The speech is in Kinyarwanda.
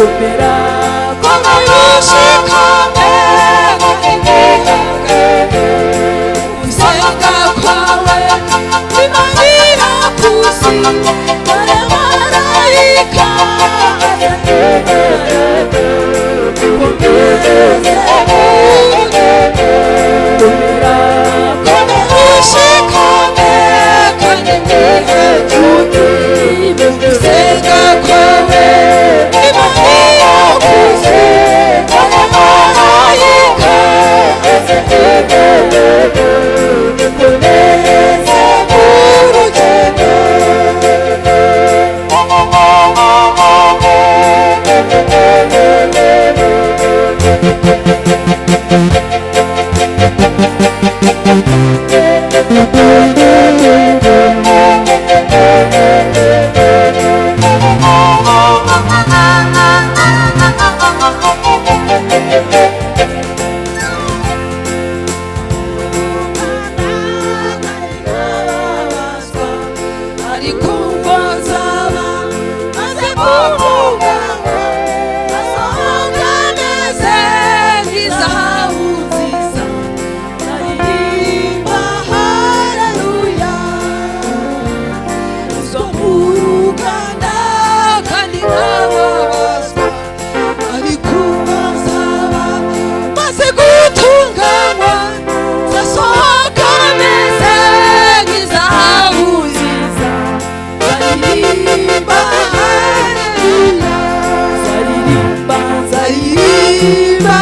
kumera kw'abayushikame gusenga kwawe bimanira kusi dore marayika kumera kw'abayushikame kandi mwihejuti gusenga kwawe bimanira kusi dore marayika kuneze urugendo ariko mbozaba maze kuvuga asohoka neze nk'izahabu nziza aririmba haleluya zo mu ruganda kandi nkababazwa ariko mbozaba maze gutunganywa zasohoka neze nk'izahabu nziza zaririmba haleluya zaririmba zaririmba